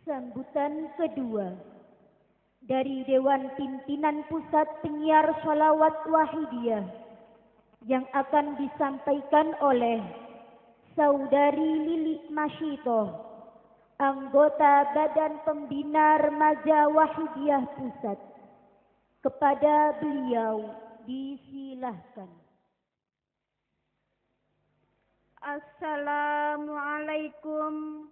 Sambutan kedua dari Dewan Pimpinan Pusat Penyiar Sholawat Wahidiyah yang akan disampaikan oleh Saudari Lili Masyito, anggota Badan Pembina Remaja Wahidiyah Pusat. Kepada beliau disilahkan. Assalamualaikum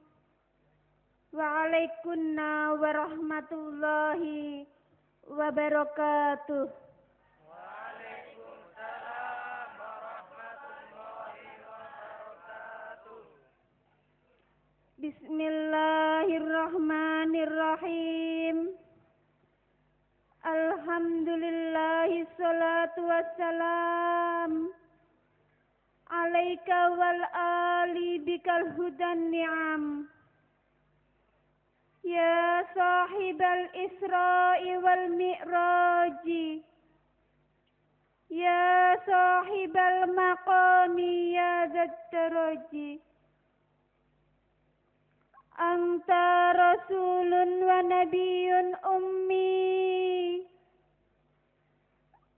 waalaikumsalam warahmatullahi wabarakatuh. Waalaikumsalam warahmatullahi wabarakatuh. Bismillahirrahmanirrahim. Alhamdulillahi salatu wassalam alaika wal ali bikal hudan ni'am. Ya sahibal Isra'i wal Mi'raji, ya sahibal maqami ya zattaraji. Anta rasulun wa nabiyyun ummi,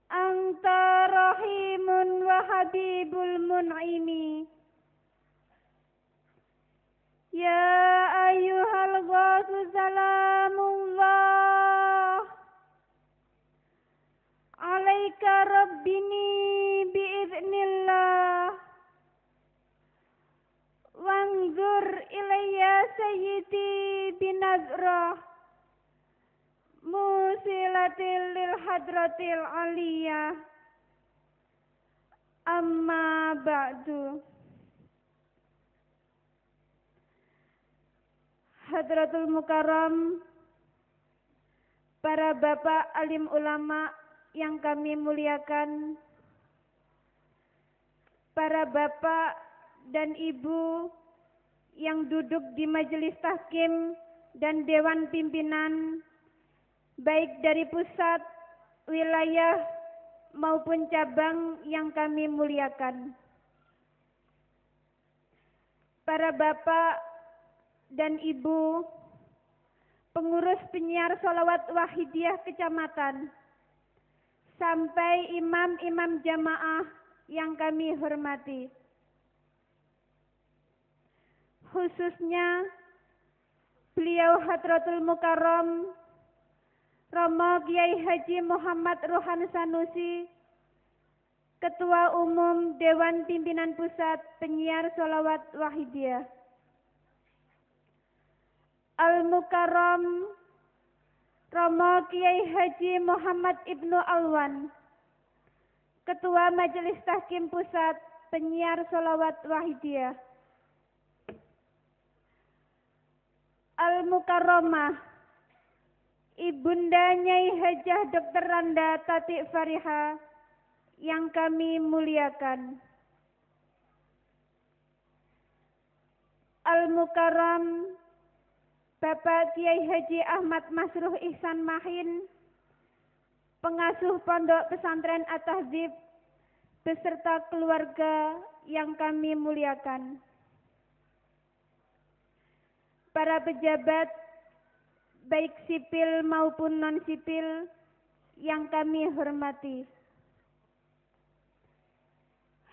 anta rahimun wa habibul mun'imi. Ya ayyuhal ghasu salamullah alaika rabbini biiznillah. Wanzur ilayya sayyidi binazrah musilatil lil hadratil aliyah. Amma ba'du. Hadratul Mukarram, para bapak alim ulama yang kami muliakan, para bapak dan ibu yang duduk di majelis tahkim dan dewan pimpinan, baik dari pusat, wilayah maupun cabang yang kami muliakan. Para bapak dan ibu pengurus penyiar sholawat wahidiyah kecamatan, sampai imam-imam jamaah yang kami hormati, khususnya beliau Hadratul Mukarram Romo Kiai Haji Muhammad Rohan Sanusi, Ketua Umum Dewan Pimpinan Pusat Penyiar Sholawat Wahidiyah. Al-Mukarram Romo Kiai Haji Muhammad Ibnu Alwan, Ketua Majelis Tahkim Pusat Penyiar Sholawat Wahidiyah. Al-Mukarramah Ibunda Nyai Hajah Dr. Randa Tatik Fariha yang kami muliakan. Al-Mukarram Bapak Kiai Haji Ahmad Masruh Ihsan Mahin, pengasuh Pondok Pesantren At-Tahdzib beserta keluarga yang kami muliakan. Para pejabat baik sipil maupun non-sipil yang kami hormati.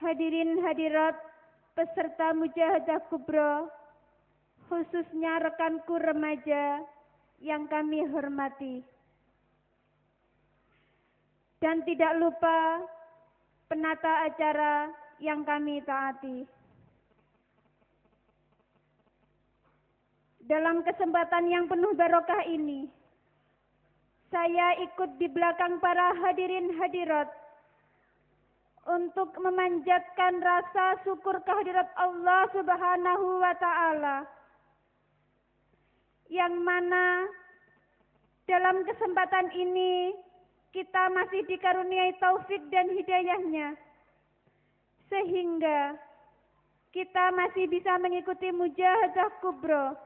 Hadirin hadirat peserta Mujahadah Kubro, khususnya rekanku remaja yang kami hormati. Dan tidak lupa penata acara yang kami taati. Dalam kesempatan yang penuh barokah ini, saya ikut di belakang para hadirin hadirat untuk memanjatkan rasa syukur kehadirat Allah Subhanahu wa Ta'ala, yang mana dalam kesempatan ini kita masih dikaruniai taufik dan hidayahnya, sehingga kita masih bisa mengikuti Mujahadah Kubro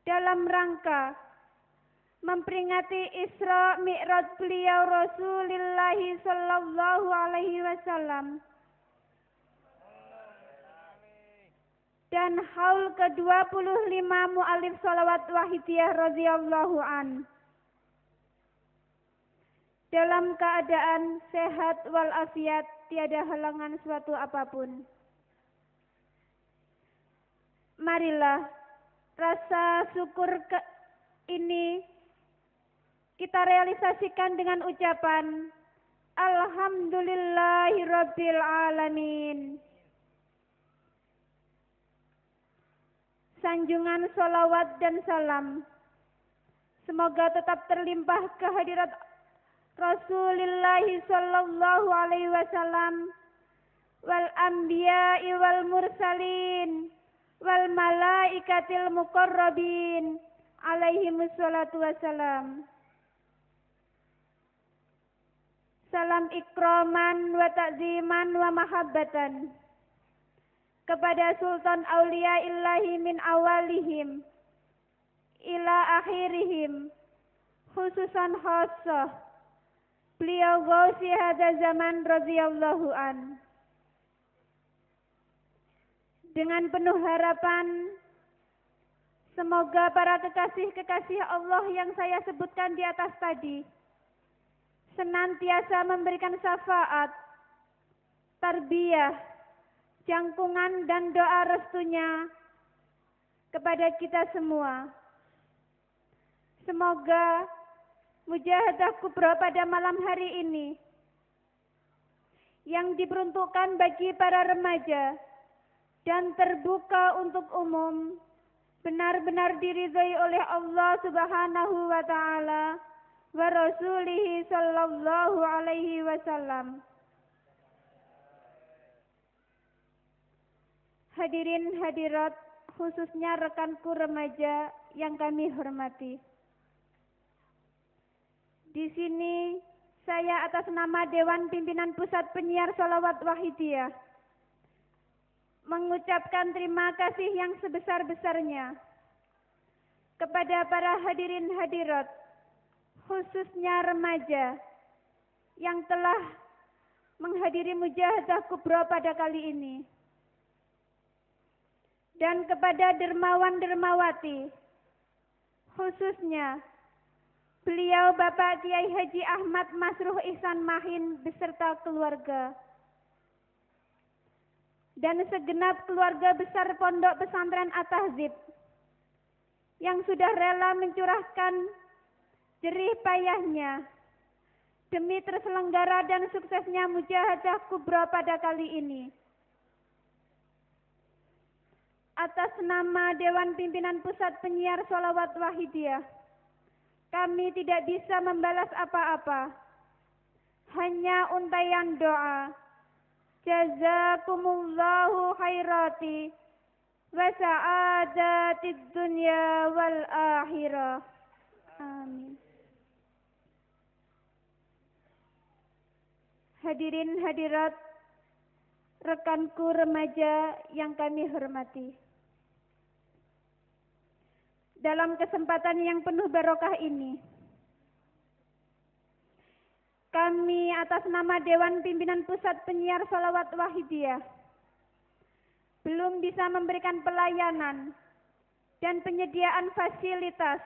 dalam rangka memperingati Isra Mi'raj beliau Rasulullah sallallahu alaihi wasallam. dan haul ke-25 mu'alif sholawat wahidiyah radhiyallahu an. Dalam keadaan sehat walafiat, tiada halangan suatu apapun. Marilah rasa syukur ini kita realisasikan dengan ucapan Alhamdulillahirabbil alamin. Sanjungan sholawat dan salam semoga tetap terlimpah kehadirat Rasulullah sallallahu alaihi wasallam wal anbiya'i wal mursalin wal malaikatil muqarrabin alaihimus salatu wassalam. Salam ikraman wa ta'ziman wa mahabbatan kepada Sultan Aulia Illahi min awalihim ila akhirihim, khususan khassah beliau Gausi hadza zaman radhiyallahu an. Dengan penuh harapan semoga para kekasih-kekasih Allah yang saya sebutkan di atas tadi senantiasa memberikan syafaat, tarbiyah, jangkungan dan doa restunya kepada kita semua. Semoga mujahadah kubra pada malam hari ini yang diperuntukkan bagi para remaja dan terbuka untuk umum benar-benar diridhai oleh Allah Subhanahu wa taala wa rasulihi sallallahu alaihi wasallam. Hadirin hadirat, khususnya rekanku remaja yang kami hormati. Di sini saya atas nama Dewan Pimpinan Pusat Penyiar Sholawat Wahidiyah mengucapkan terima kasih yang sebesar-besarnya kepada para hadirin hadirat, khususnya remaja yang telah menghadiri mujahadah kubra pada kali ini, dan kepada dermawan-dermawati, khususnya beliau Bapak Kiai Haji Ahmad Masruh Ihsan Mahin beserta keluarga, dan segenap keluarga besar Pondok Pesantren At-Tahzib yang sudah rela mencurahkan jerih payahnya demi terselenggara dan suksesnya mujahadah kubra pada kali ini. Atas nama Dewan Pimpinan Pusat Penyiar Sholawat Wahidiyah, kami tidak bisa membalas apa-apa, hanya untayan doa. Jazakumullahu khairati wa sa'adatid dunya wal akhirah. Amin. Hadirin hadirat, rekanku remaja yang kami hormati. Dalam kesempatan yang penuh barokah ini, kami atas nama Dewan Pimpinan Pusat Penyiar Sholawat Wahidiyah belum bisa memberikan pelayanan dan penyediaan fasilitas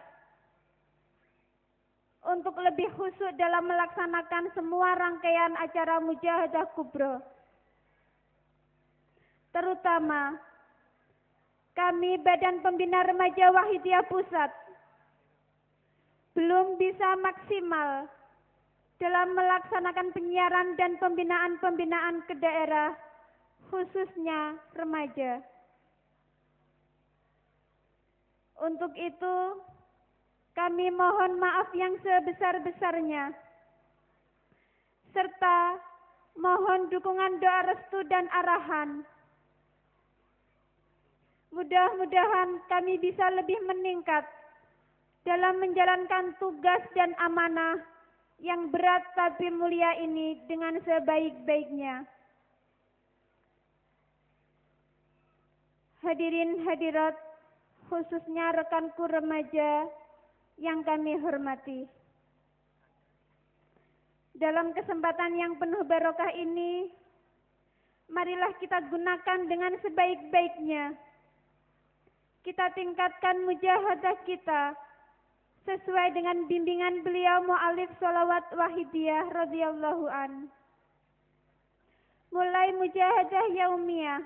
untuk lebih khusyuk dalam melaksanakan semua rangkaian acara mujahadah kubra. Terutama kami Badan Pembina Remaja Wahidiyah Pusat belum bisa maksimal dalam melaksanakan penyiaran dan pembinaan-pembinaan ke daerah, khususnya remaja. Untuk itu, kami mohon maaf yang sebesar-besarnya, serta mohon dukungan doa restu dan arahan. Mudah-mudahan kami bisa lebih meningkat dalam menjalankan tugas dan amanah yang berat tapi mulia ini dengan sebaik-baiknya. Hadirin hadirat, khususnya rekanku remaja yang kami hormati. Dalam kesempatan yang penuh barokah ini, marilah kita gunakan dengan sebaik-baiknya kita tingkatkan mujahadah kita sesuai dengan bimbingan beliau mu'alif sholawat wahidiyah radhiyallahu an. Mulai mujahadah yaumiyah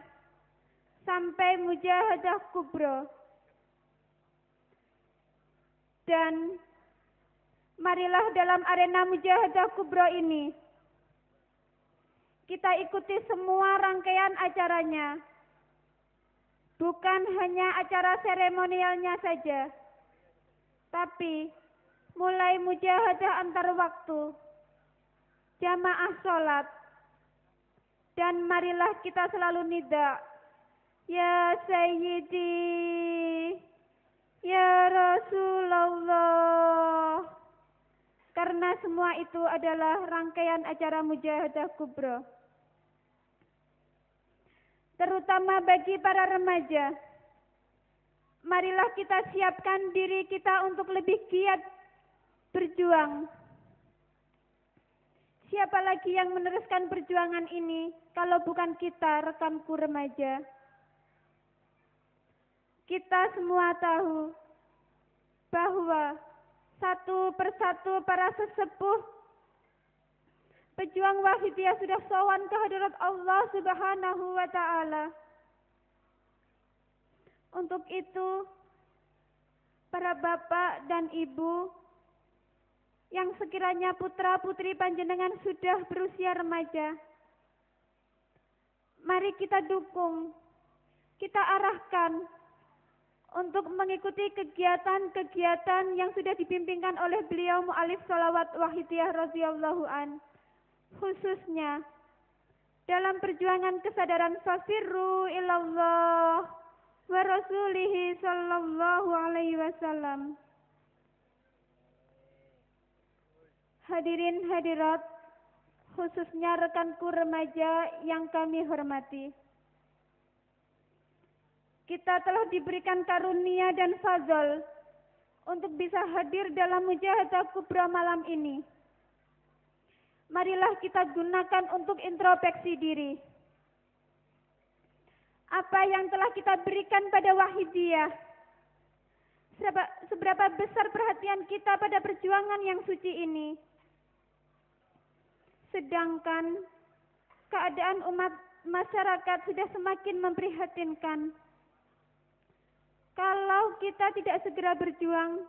sampai mujahadah kubro. Dan marilah dalam arena mujahadah kubro ini kita ikuti semua rangkaian acaranya. Bukan hanya acara seremonialnya saja, tapi mulai mujahadah antar waktu, jamaah sholat, dan marilah kita selalu nida, ya Sayyidi, ya Rasulullah, karena semua itu adalah rangkaian acara mujahadah kubro. Terutama bagi para remaja, marilah kita siapkan diri kita untuk lebih giat berjuang. Siapa lagi yang meneruskan perjuangan ini kalau bukan kita, rekanku remaja? Kita semua tahu bahwa satu persatu para sesepuh pejuang wahidiyah sudah sowan ke hadirat Allah Subhanahu wa ta'ala. Untuk itu, para bapak dan ibu yang sekiranya putra putri panjenengan sudah berusia remaja, mari kita dukung, kita arahkan untuk mengikuti kegiatan-kegiatan yang sudah dibimbingkan oleh beliau mu'alif sholawat wahidiyah radhiyallahu an. Khususnya dalam perjuangan kesadaran fafirru ilallah wa rasulihi sallallahu alaihi wasallam. Hadirin hadirat, khususnya rekanku remaja yang kami hormati. Kita telah diberikan karunia dan fazol untuk bisa hadir dalam mujahadah kubra malam ini. Marilah kita gunakan untuk introspeksi diri. Apa yang telah kita berikan pada wahidiyah? Seberapa besar perhatian kita pada perjuangan yang suci ini? Sedangkan keadaan umat masyarakat sudah semakin memprihatinkan. Kalau kita tidak segera berjuang,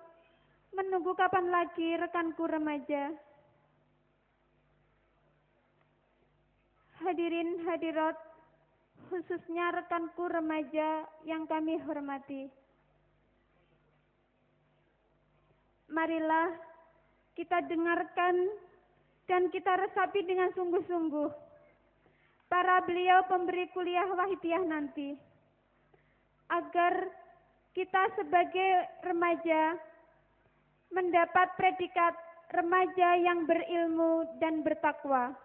menunggu kapan lagi rekanku remaja? Hadirin hadirat, khususnya rekanku remaja yang kami hormati. Marilah kita dengarkan dan kita resapi dengan sungguh-sungguh para beliau pemberi kuliah wahidiyah nanti, agar kita sebagai remaja mendapat predikat remaja yang berilmu dan bertakwa.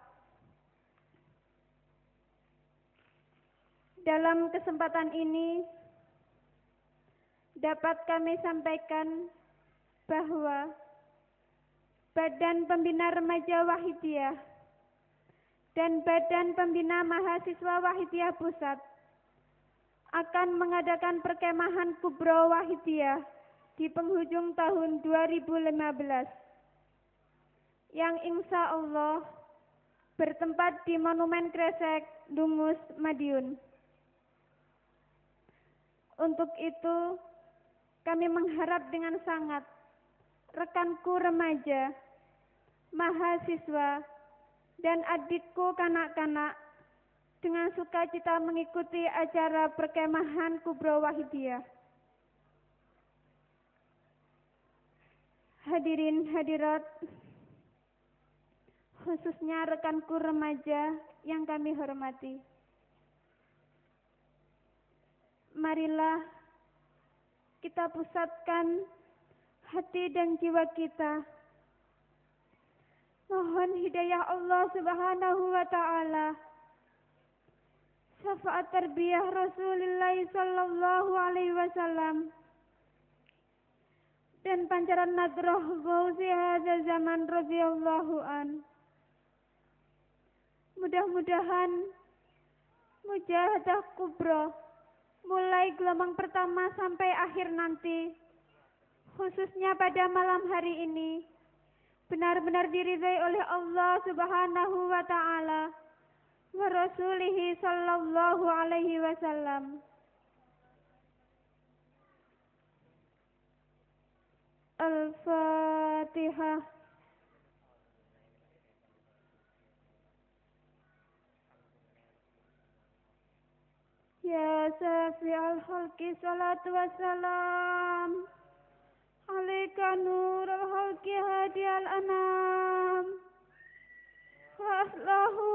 Dalam kesempatan ini dapat kami sampaikan bahwa Badan Pembina Remaja Wahidiyah dan Badan Pembina Mahasiswa Wahidiyah Pusat akan mengadakan perkemahan kubro Wahidiyah di penghujung tahun 2015 yang insya Allah bertempat di Monumen Kresek, Dungus, Madiun. Untuk itu, kami mengharap dengan sangat rekanku remaja, mahasiswa, dan adikku kanak-kanak dengan sukacita mengikuti acara perkemahan kubro wahidiyah. Hadirin hadirat, khususnya rekanku remaja yang kami hormati. Marilah kita pusatkan hati dan jiwa kita. Mohon hidayah Allah Subhanahu wa ta'ala, syafaat tarbiyah Rasulullah sallallahu alaihi wasallam, dan pancaran nadrah Gausi hadza zaman radhiyallahu an. Mudah-mudahan mujahadah kubra mulai gelombang pertama sampai akhir nanti, khususnya pada malam hari ini, benar-benar diridhai oleh Allah Subhanahu wa Ta'ala wa Rasulihi sallallahu alaihi wasallam. Al-Fatihah. Ya Syafi'al Khalqi salatu wassalam alaika nurul khalqi hadiyal anam wa aslahu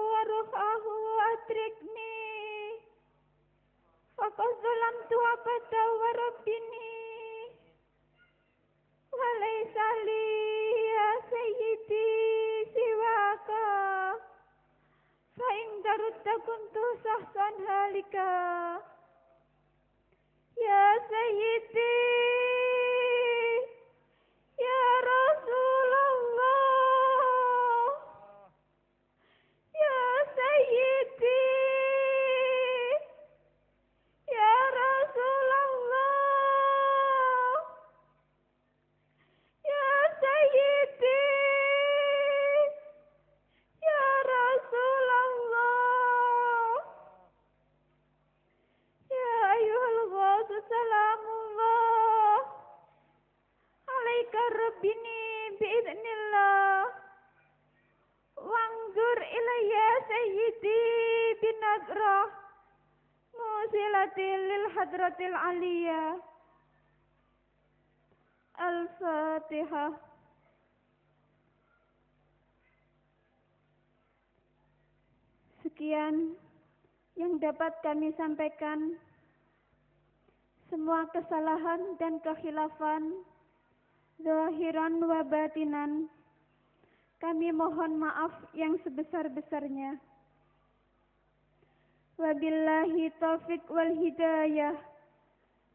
wa ruhahu wa atrikni wa qazulamtu abada wa rabbini wa laysa li ya sayyidi siwaka fa in darutta kuntu sahsan halika ya sayyidi ya Rasulullah ya sayyidi ya Rasulullah ya sayyidi ya Rasulullah ya ayyuhal ghaus salamullah alaika rabbini biidznillah wangzur ilayya sayyidi binadrah musilatil lil hadratil aliyah. Al-Fatihah. Sekian yang dapat kami sampaikan. Semua kesalahan dan kekhilafan zahiran wa batinan kami mohon maaf yang sebesar-besarnya. Wabillahi taufiq wal hidayah.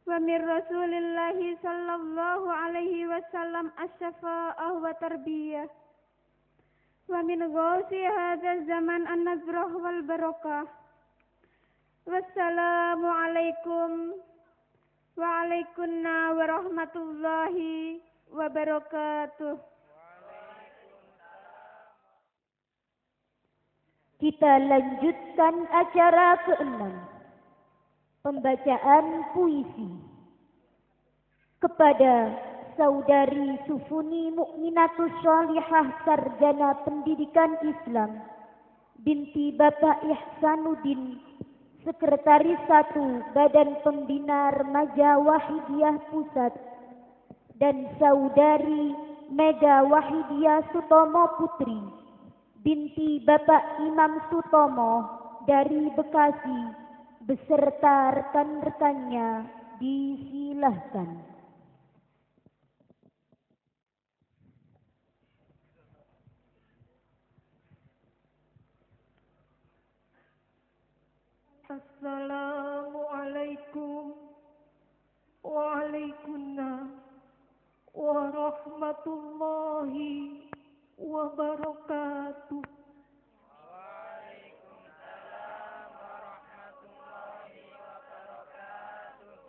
Wa min Rasulillahi sallallahu alaihi wasallam asy-syafa'ah wa tarbiyah. Wa min ghausi hadzal zaman an-nazrah wal barakah. Wassalamu alaikum wa alaikumussalam warahmatullahi wabarakatuh. Kita lanjutkan acara ke-6, pembacaan puisi kepada Saudari Sufuni Mukminatus Sholihah Sarjana Pendidikan Islam binti Bapak Ihsanuddin, Sekretaris 1 Badan Pembina Remaja Wahidiyah Pusat, dan Saudari Mega Wahidiyah Sutomo Putri binti Bapak Imam Sutomo dari Bekasi beserta rekan-rekannya disilahkan. Assalamualaikum waalaikumsalam warahmatullahi wabarakatuh. Waalaikumsalam warahmatullahi wabarakatuh.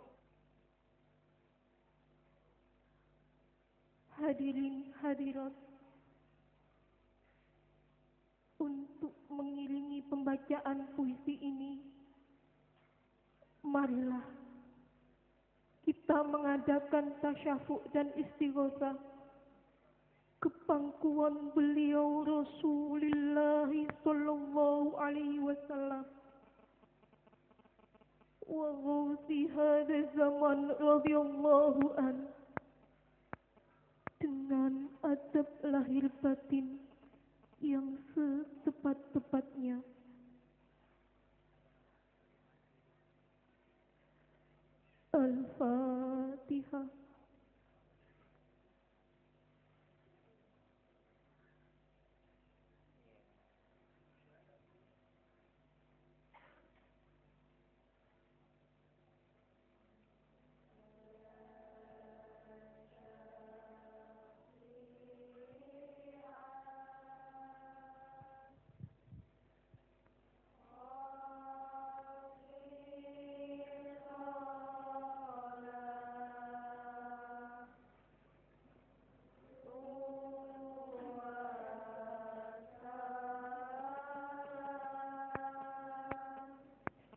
Hadirin hadirat, untuk mengiringi pembacaan puisi ini, marilah kita mengadakan tasyafuk dan istighosah ke pangkuan beliau Rasulullah sallallahu alaihi wasallam wa ghausi hadza zaman radhiyallahu an, dengan adab lahir batin yang setepat-tepatnya. Al-Fatihah.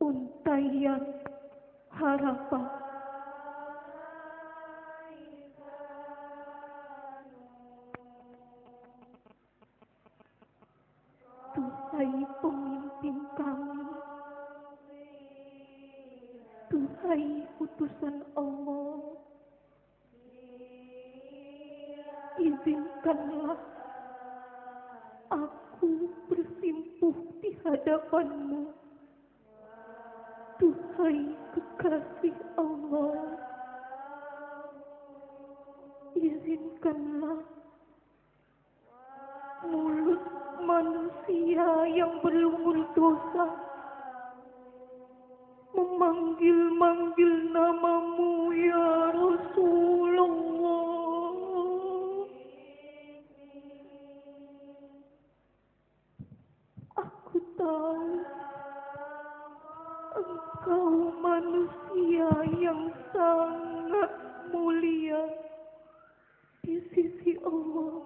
Untayan Harapan. Tuhai pemimpin kami, Tuhai utusan Allah, izinkanlah aku bersimpuh di hadapan-Mu. Tuhai kekasih Allah, izinkanlah mulut manusia yang berlumur dosa memanggil-manggil nama-Mu ya Rasulullah. Aku tahu Engkau manusia yang sangat mulia di sisi Allah.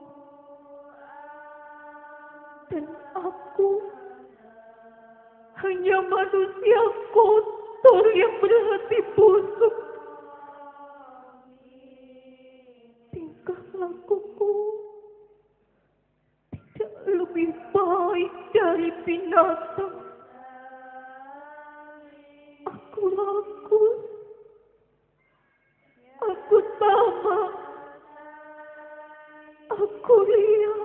Dan aku hanya manusia kotor yang berhati busuk. Tingkah lakuku tidak lebih baik dari binatang. Aku rakus, aku tamak, aku liar.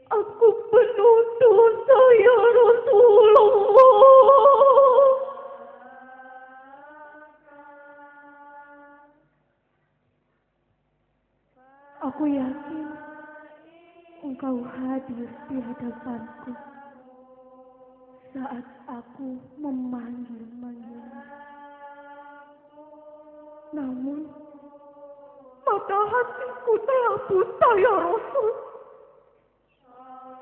Aku penuh dosa ya Rasulullah. Aku yakin Engkau hadir di hadapanku saat aku memanggil-manggilmu. Namun mata hatiku telah buta ya Rasul,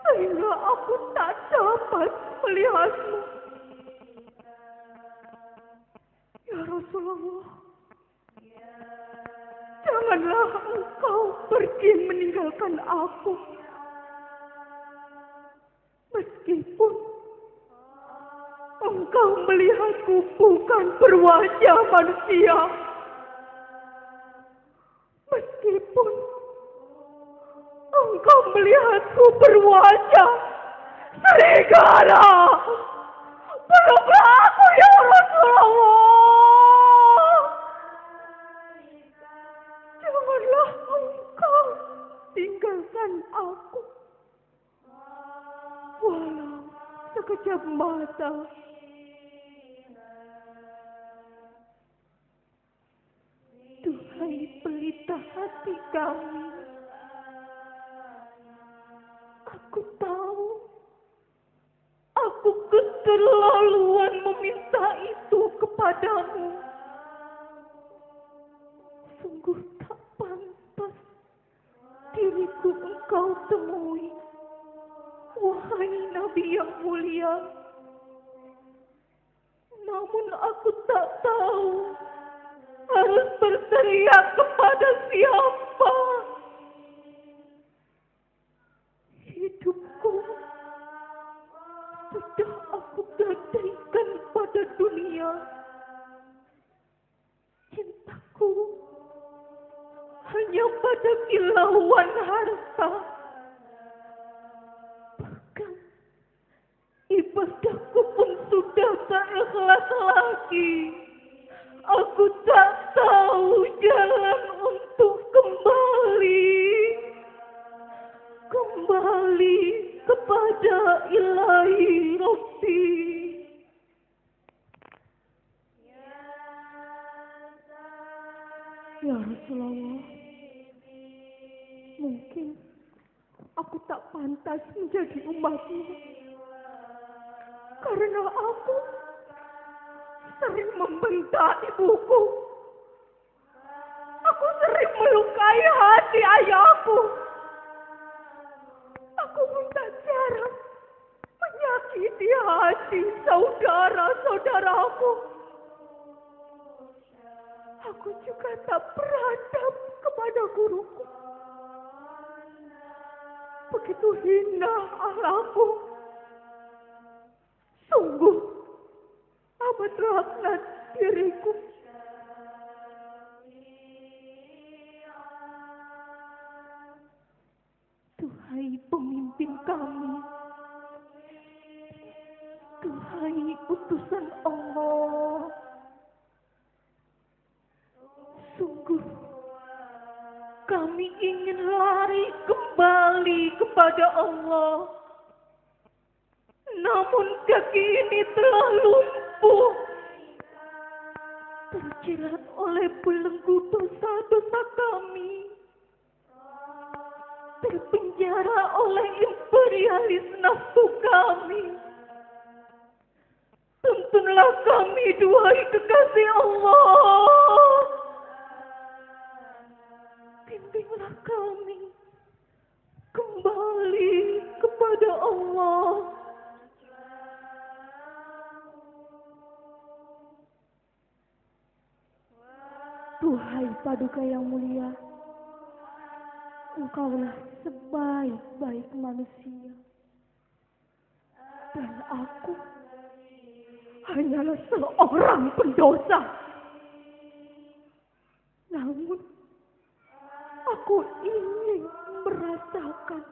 sehingga aku tak dapat melihat-Mu. Ya Rasulullah, janganlah Engkau pergi meninggalkan aku. Meskipun Engkau melihatku bukan berwajah manusia. Meskipun Engkau melihatku berwajah serigala. Peluklah aku ya Rasulullah. Janganlah Engkau tinggalkan aku. Walau sekejap mata. Duhai pelita hati kami, aku tahu aku keterlaluan meminta itu kepadamu. Sungguh tak pantas diriku Engkau temui, wahai Nabi yang mulia. Namun aku tak tahu harus berteriak kepada siapa. Hidupku sudah aku gadaikan pada dunia. Cintaku hanya pada kilauan harta. Bahkan ibadahku pun sudah tak ikhlas lagi. Aku tak tahu jalan untuk kembali kepada Ilahi Rabbi. Ya Rasulullah, mungkin aku tak pantas menjadi umat-Mu, karena aku sering membentak ibuku. Aku sering melukai hati ayahku. Aku pun tak jarang menyakiti hati saudara-saudaraku. Aku juga tak beradab kepada guruku. Begitu hina akhlakku. Sungguh amat laknat diriku. Tuhai pemimpin kami, Tuhai utusan Allah, sungguh kami ingin lari kembali kepada Allah. Namun kaki ini telah lumpuh, terjerat oleh belenggu dosa-dosa kami, terpenjara oleh imperialis nafsu kami. Tuntunlah kami, duhai kekasih Allah. Bimbinglah kami kembali kepada Allah. Tuhai Paduka yang mulia, Engkaulah sebaik-baik manusia, dan aku hanyalah seorang pendosa. Namun aku ingin merasakan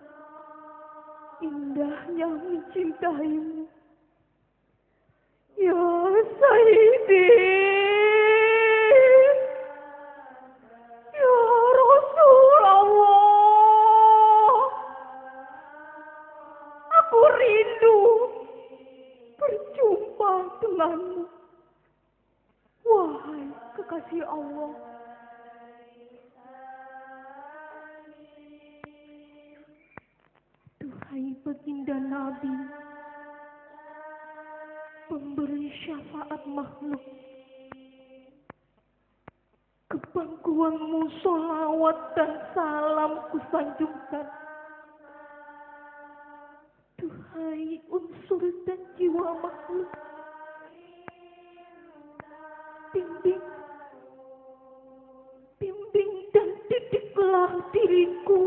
indahnya mencintaimu, ya Sayyidi, ya Rasulullah. Aku rindu berjumpa denganmu, wahai kekasih Allah. Duhai baginda Nabi, pemberi syafaat makhluk, ke pangkuanmu sholawat dan salam kusanjungkan. Duhai unsur dan jiwa makhluk, bimbing dan didiklah diriku.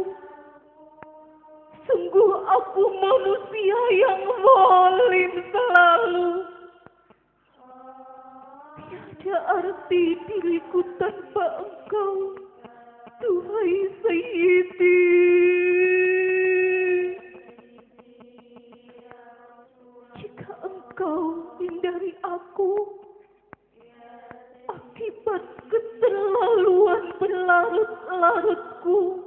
Sungguh aku manusia yang zalim selalu. Tiada arti diriku tanpa Engkau, Duhai Sayyidi. Jika Engkau hindari aku akibat keterlaluan berlarut-larutku,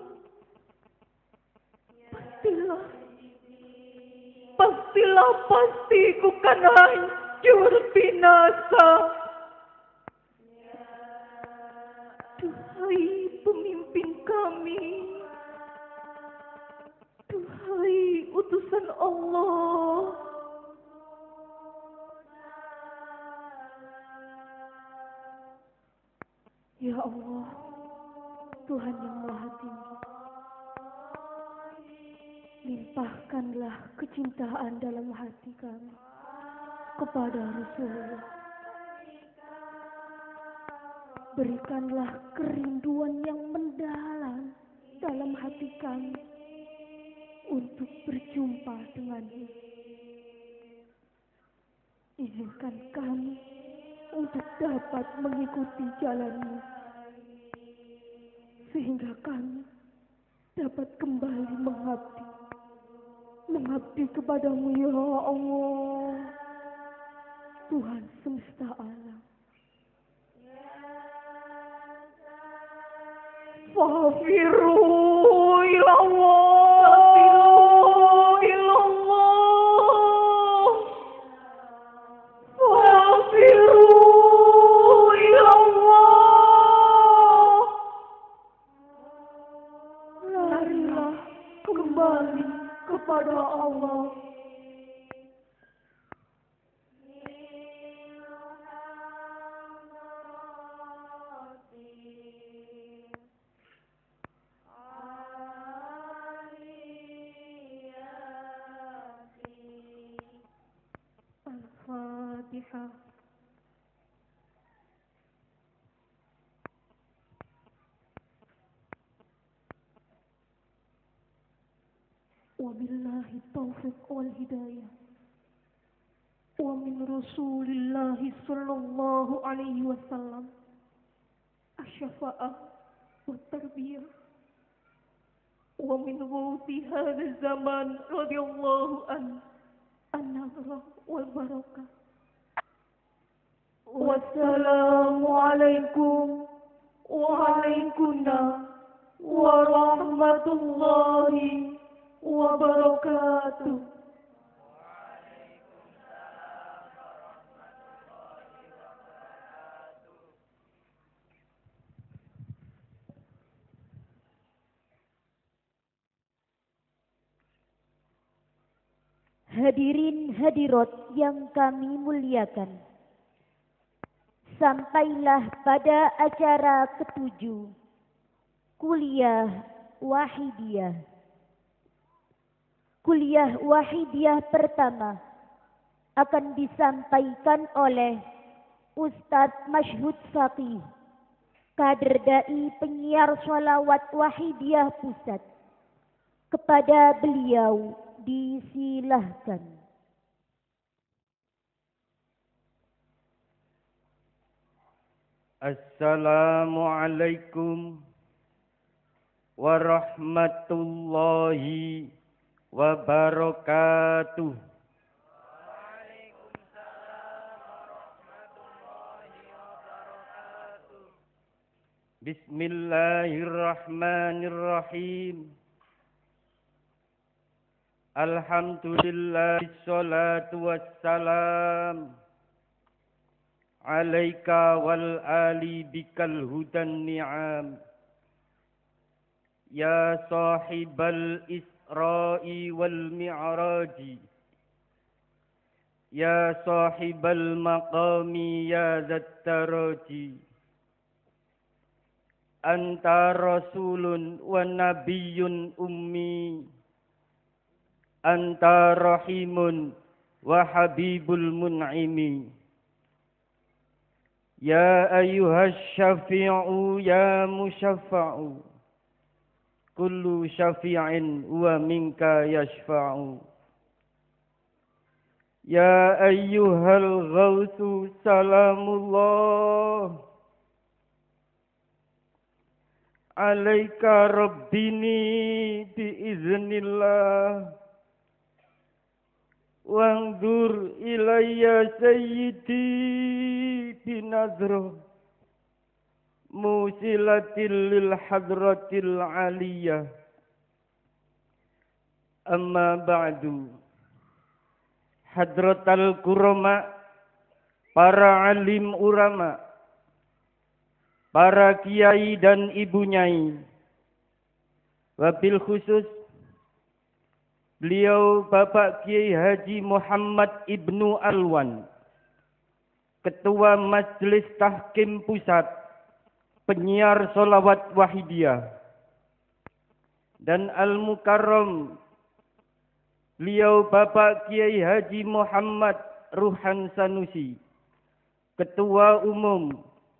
pasti ku kan hancur binasa. Duhai pemimpin kami, Duhai utusan Allah, ya Allah, Tuhan yang Maha Tinggi, limpahkanlah kecintaan dalam hati kami kepada Rasulullah. Berikanlah kerinduan yang mendalam dalam hati kami untuk berjumpa dengannya. Izinkan kami untuk dapat mengikuti jalanmu, sehingga kami dapat kembali mengabdi kepadamu, ya Allah, Tuhan semesta alam. Fafiru ilallah, ilallah, fafiru ilallah. Larilah kembali kepada Allah. Al-Fatihah. Wabillahi taufiq wal hidayah. ومن رسول الله صلى الله عليه وسلم الشفاعة والتربية، ومن غوث هذا الزمان رضي الله عنه النظرة والبركة. والسلام عليكم وعليكم ورحمة الله وبركاته. Hadirin hadirat yang kami muliakan, sampailah pada acara ketujuh Kuliah Wahidiyah. Kuliah Wahidiyah pertama akan disampaikan oleh Ustadz Masyhud Faqih, kader dai penyiar sholawat Wahidiyah Pusat. Kepada beliau disilahkan. Assalamualaikum warahmatullahi wabarakatuh. Waalaikumsalam warahmatullahi wabarakatuh. Bismillahirrahmanirrahim. Alhamdulillah, salatu wassalam alaika wal ali bikal hudan ni'am. Ya sahibal isra'i wal mi'raji, ya sahibal maqami ya zattaraji. Anta rasulun wa nabiyyun ummi, anta rahimun wa habibul mun'imi. Ya ayyuhas syafi'u ya musyaffa'u, kullu syafi'in wa minka yashfa'u. Ya ayyuhal ghawthu salamullah, alaika rabbini biiznillah. Wangdur ilayya sayyidi binazroh musilatil lil hadratil aliyah. Amma ba'du. Hadratal kurama, para alim ulama, para kiai dan ibu nyai, wabil khusus beliau Bapak Kiai Haji Muhammad Ibnu Alwan, Ketua Majelis Tahkim Pusat, penyiar sholawat Wahidiyah, dan Al-Mukarram beliau Bapak Kiai Haji Muhammad Ruhan Sanusi, Ketua Umum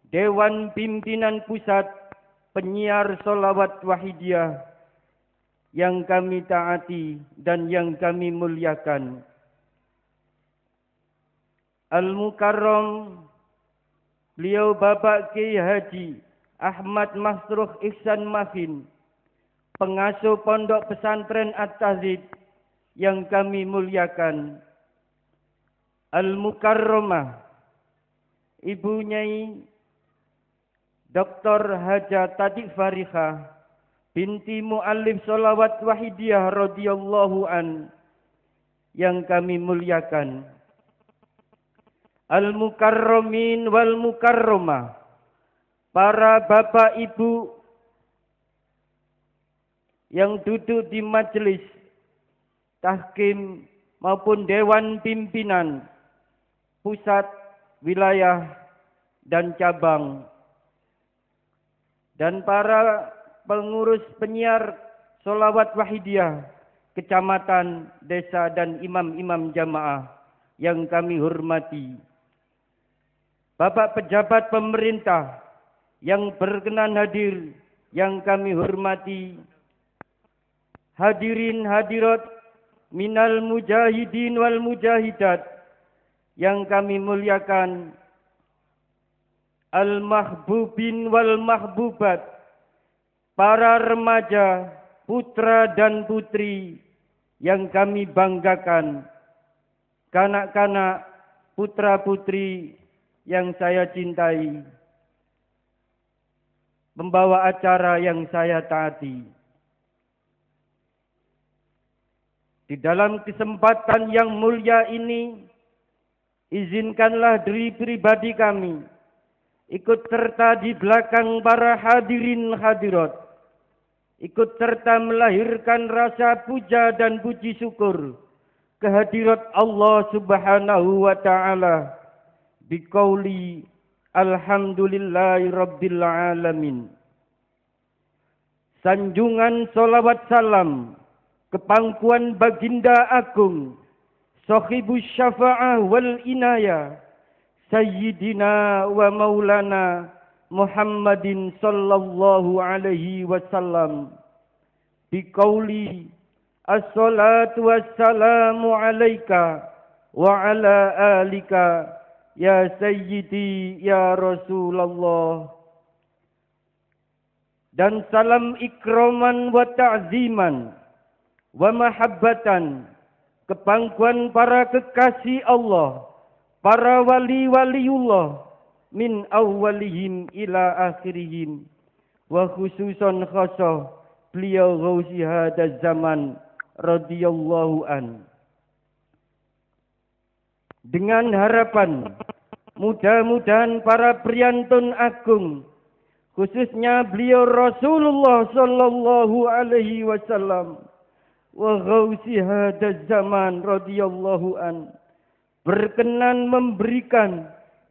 Dewan Pimpinan Pusat Penyiar Sholawat Wahidiyah, yang kami taati dan yang kami muliakan. Al-Mukarram beliau Bapak Kiai Haji Ahmad Masruh Ihsan Makin, pengasuh Pondok Pesantren At-Tahzid, yang kami muliakan. Al-Mukarramah Ibu Nyai Dr. Haja Tadik Farihah binti Mu'allif Sholawat Wahidiyah radhiyallahu an, yang kami muliakan. Al-Mukarramin wal Mukarramah, para bapak ibu yang duduk di majelis tahkim maupun dewan pimpinan pusat, wilayah, dan cabang, dan para pengurus penyiar sholawat Wahidiyah, kecamatan, desa, dan imam-imam jamaah yang kami hormati. Bapak pejabat pemerintah yang berkenan hadir yang kami hormati. Hadirin hadirat minal mujahidin wal mujahidat yang kami muliakan, al-mahbubin wal mahbubat, para remaja, putra dan putri yang kami banggakan, kanak-kanak, putra-putri yang saya cintai, pembawa acara yang saya taati. Di dalam kesempatan yang mulia ini, izinkanlah diri pribadi kami ikut serta di belakang para hadirin hadirat, ikut serta melahirkan rasa puja dan puji syukur kehadirat Allah Subhanahu wa taala biqauli alhamdulillahi rabbil alamin. Sanjungan salawat salam kepangkuan baginda agung sahibus syafa'ah wal inayah Sayyidina wa maulana Muhammadin sallallahu alaihi wasallam biqauli as-salatu wassalamu alaika wa ala alika ya sayyidi ya Rasulullah. Dan salam ikraman wa ta'ziman wa mahabbatan kepangkuan para kekasih Allah, para wali-waliullah min awwalihim ila akhirihim wa khususan khasah beliau ghausi hadaz zaman radhiyallahu an. Dengan harapan mudah-mudahan para priyantun agung, khususnya beliau Rasulullah sallallahu alaihi wasallam wa ghausi hadaz zaman radhiyallahu an, berkenan memberikan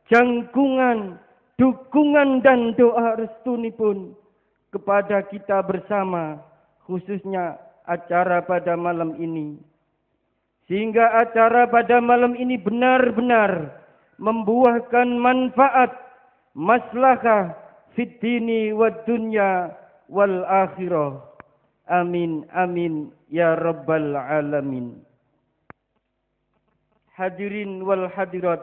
jangkungan, dukungan dan doa restunipun kepada kita bersama, khususnya acara pada malam ini. Sehingga acara pada malam ini benar-benar membuahkan manfaat, maslahah fid dini wad dunya wal akhirah. Amin amin ya rabbal alamin. Hadirin wal hadirat,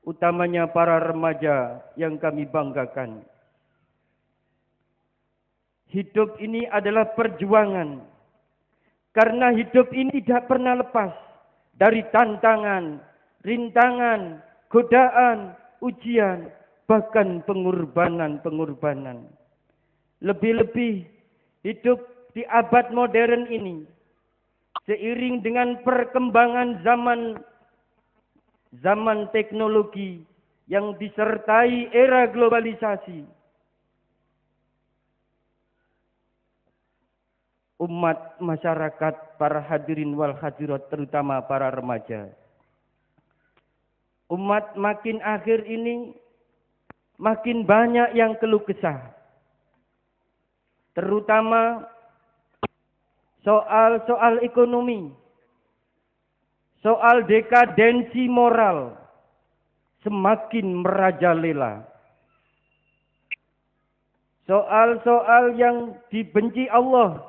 utamanya para remaja yang kami banggakan. Hidup ini adalah perjuangan. Karena hidup ini tidak pernah lepas dari tantangan, rintangan, godaan, ujian, bahkan pengorbanan-pengorbanan. Lebih-lebih hidup di abad modern ini, seiring dengan perkembangan zaman teknologi yang disertai era globalisasi, umat masyarakat, para hadirin wal hadirat, terutama para remaja, umat makin akhir ini makin banyak yang keluh kesah, terutama soal ekonomi, soal dekadensi moral semakin merajalela. Soal-soal yang dibenci Allah,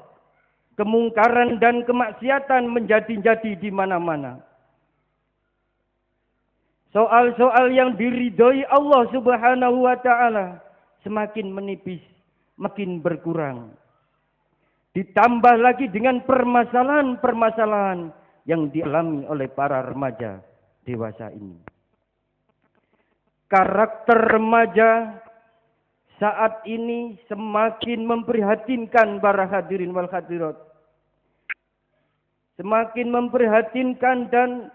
kemungkaran dan kemaksiatan menjadi-jadi di mana-mana. Soal-soal yang diridhoi Allah Subhanahu wa taala semakin menipis, makin berkurang. Ditambah lagi dengan permasalahan-permasalahan yang dialami oleh para remaja dewasa ini. Karakter remaja saat ini semakin memprihatinkan para hadirin wal hadirat. Semakin memprihatinkan dan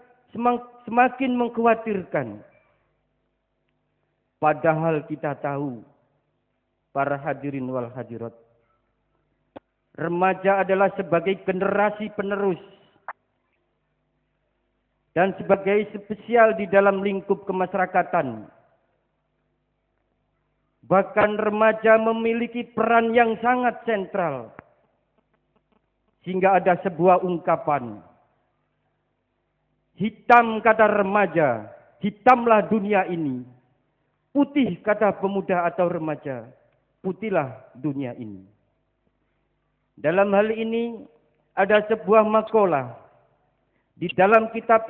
semakin mengkhawatirkan. Padahal kita tahu, para hadirin wal hadirat, remaja adalah sebagai generasi penerus dan sebagai spesial di dalam lingkup kemasyarakatan. Bahkan remaja memiliki peran yang sangat sentral. Sehingga ada sebuah ungkapan, hitam kata remaja, hitamlah dunia ini. Putih kata pemuda atau remaja, putihlah dunia ini. Dalam hal ini ada sebuah makalah Di dalam kitab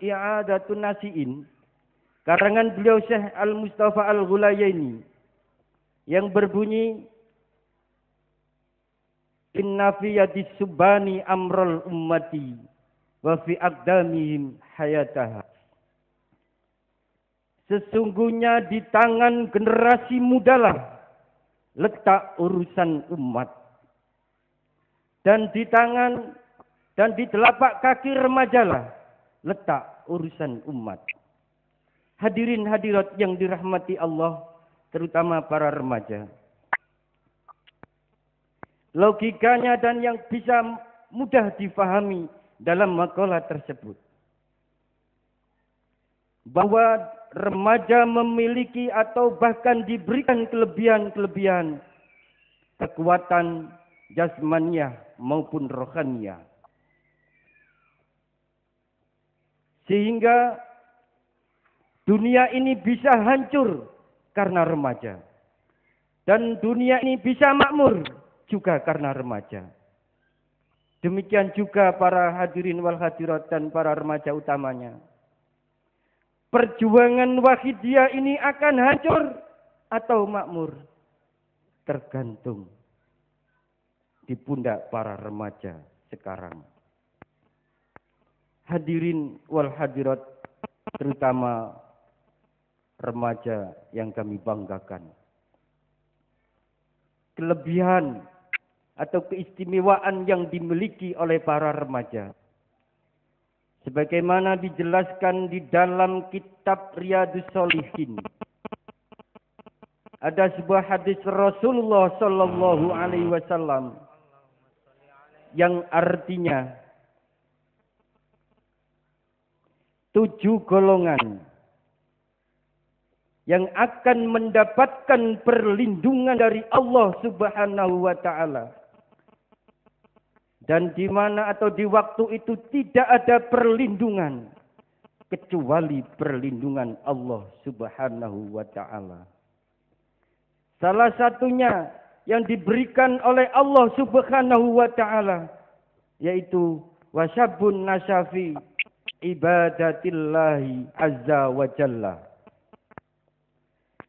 I'adatun Nasi'in, karangan beliau Syekh Al-Mustafa Al-Ghulayaini, yang berbunyi, Inna fi yadis subani amrul ummati wa fi aqdamihim hayataha. Sesungguhnya di tangan generasi mudalah letak urusan umat. Dan di telapak kaki remajalah letak urusan umat. Hadirin hadirat yang dirahmati Allah, terutama para remaja. Logikanya dan yang bisa mudah difahami dalam makalah tersebut, bahwa remaja memiliki atau bahkan diberikan kelebihan-kelebihan kekuatan jasmaniah maupun rohaniah, sehingga dunia ini bisa hancur karena remaja, dan dunia ini bisa makmur juga karena remaja. Demikian juga para hadirin wal hadirat dan para remaja utamanya. Perjuangan Wahidiyah ini akan hancur atau makmur, tergantung di pundak para remaja sekarang. Hadirin wal hadirat, terutama remaja yang kami banggakan. Kelebihan atau keistimewaan yang dimiliki oleh para remaja, sebagaimana dijelaskan di dalam kitab Riyadhus Shalihin. Ada sebuah hadis Rasulullah sallallahu alaihi wasallam yang artinya 7 golongan yang akan mendapatkan perlindungan dari Allah Subhanahu wa taala. Dan di mana atau di waktu itu tidak ada perlindungan kecuali perlindungan Allah Subhanahu wa taala. Salah satunya yang diberikan oleh Allah Subhanahu wa taala yaitu wasyabun nasyafi ibadatillahi azza wa jalla,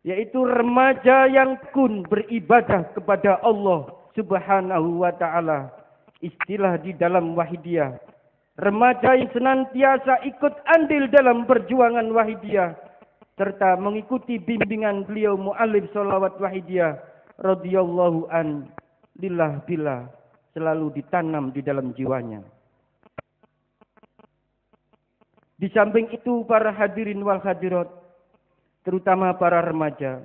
yaitu remaja yang tekun beribadah kepada Allah Subhanahu wa taala. Istilah di dalam Wahidiyah, remaja yang senantiasa ikut andil dalam perjuangan Wahidiyah serta mengikuti bimbingan beliau muallif sholawat Wahidiyah radhiyallahu an, lillah billah, selalu ditanam di dalam jiwanya. Di samping itu para hadirin wal hadirat, terutama para remaja,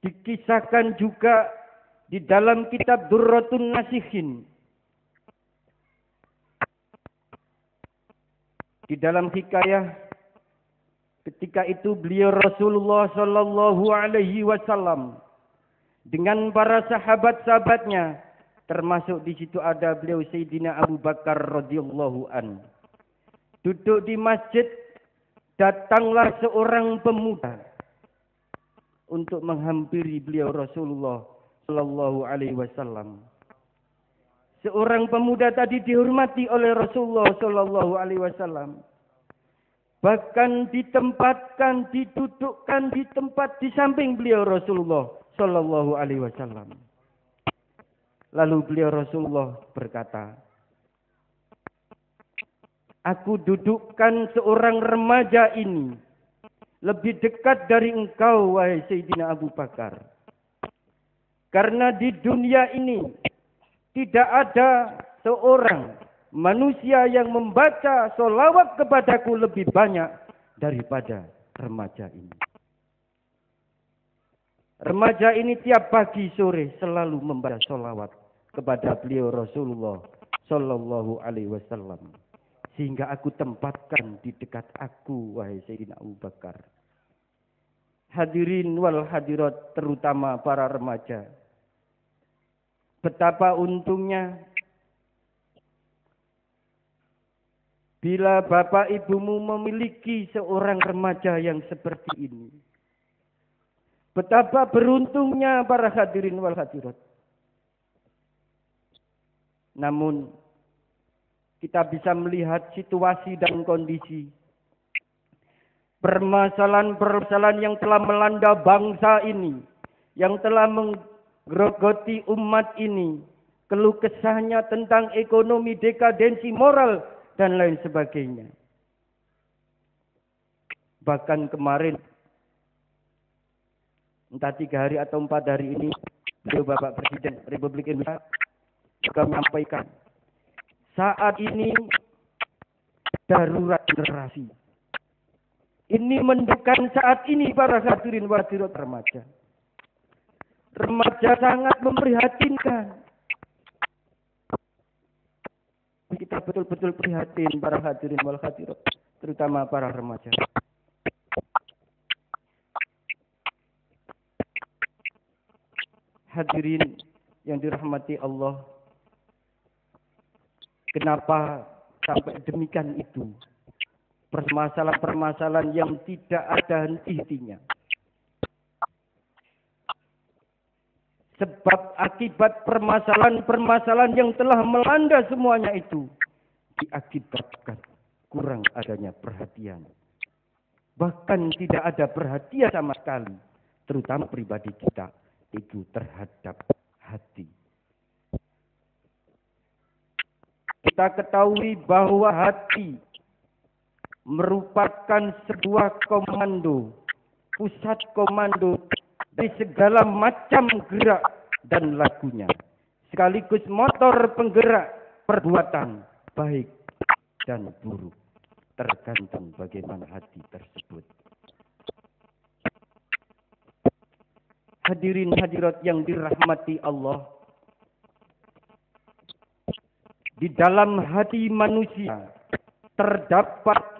dikisahkan juga di dalam kitab Durratun Nasihin, di dalam hikayah ketika itu beliau Rasulullah sallallahu alaihi wasallam dengan para sahabat-sahabatnya, termasuk di situ ada beliau Sayyidina Abu Bakar radhiyallahu an, duduk di masjid. Datanglah seorang pemuda untuk menghampiri beliau Rasulullah sallallahu alaihi wasallam. Seorang pemuda tadi dihormati oleh Rasulullah sallallahu alaihi wasallam. Bahkan ditempatkan, didudukkan di tempat di samping beliau Rasulullah sallallahu alaihi wasallam. Lalu beliau Rasulullah berkata, "Aku dudukkan seorang remaja ini lebih dekat dari engkau, wahai Sayyidina Abu Bakar. Karena di dunia ini tidak ada seorang manusia yang membaca sholawat kepadaku lebih banyak daripada remaja ini. Remaja ini tiap pagi sore selalu membaca sholawat kepada beliau Rasulullah sallallahu alaihi wasallam. Sehingga aku tempatkan di dekat aku, wahai Sayyidina Abu Bakar." Hadirin wal hadirat, terutama para remaja, betapa untungnya bila bapak ibumu memiliki seorang remaja yang seperti ini. Betapa beruntungnya para hadirin wal hadirat. Namun kita bisa melihat situasi dan kondisi permasalahan-permasalahan yang telah melanda bangsa ini, yang telah menggerogoti umat ini, keluh kesahnya tentang ekonomi, dekadensi moral, dan lain sebagainya. Bahkan kemarin, entah 3 hari atau 4 hari ini, beliau Bapak Presiden Republik Indonesia juga menyampaikan, saat ini darurat generasi. Ini menunjukkan saat ini para hadirin hadirat remaja. Remaja sangat memprihatinkan. Kita betul-betul prihatin para hadirin wal hadirat, terutama para remaja. Hadirin yang dirahmati Allah, kenapa sampai demikian itu? Permasalahan-permasalahan yang tidak ada henti-hentinya. Sebab akibat permasalahan-permasalahan yang telah melanda semuanya itu diakibatkan kurang adanya perhatian. Bahkan tidak ada perhatian sama sekali, terutama pribadi kita itu terhadap hati. Kita ketahui bahwa hati merupakan sebuah komando, pusat komando dari segala macam gerak dan lakunya, sekaligus motor penggerak perbuatan baik dan buruk, tergantung bagaimana hati tersebut. Hadirin hadirat yang dirahmati Allah, di dalam hati manusia terdapat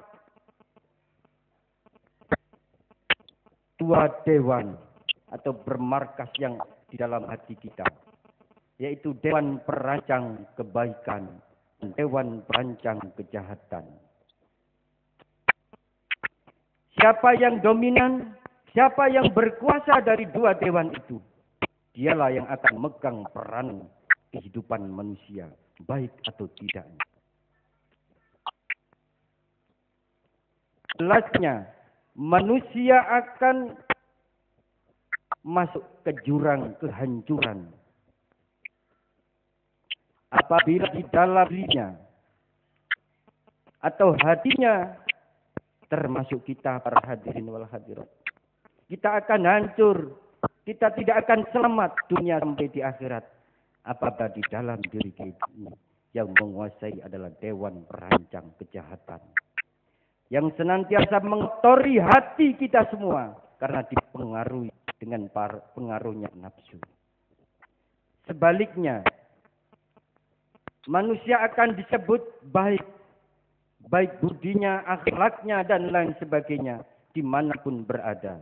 2 dewan atau bermarkas yang di dalam hati kita, yaitu dewan perancang kebaikan dan dewan perancang kejahatan. Siapa yang dominan, siapa yang berkuasa dari 2 dewan itu, dialah yang akan megang peran kehidupan manusia, baik atau tidak. Jelasnya, manusia akan masuk ke jurang kehancuran apabila di dalam dirinya atau hatinya, termasuk kita para hadirin wal hadirat, kita akan hancur, kita tidak akan selamat dunia sampai di akhirat apabila di dalam diri kita yang menguasai adalah dewan perancang kejahatan, yang senantiasa mengotori hati kita semua karena dipengaruhi dengan pengaruhnya nafsu. Sebaliknya, manusia akan disebut baik, baik budinya, akhlaknya, dan lain sebagainya, dimanapun berada,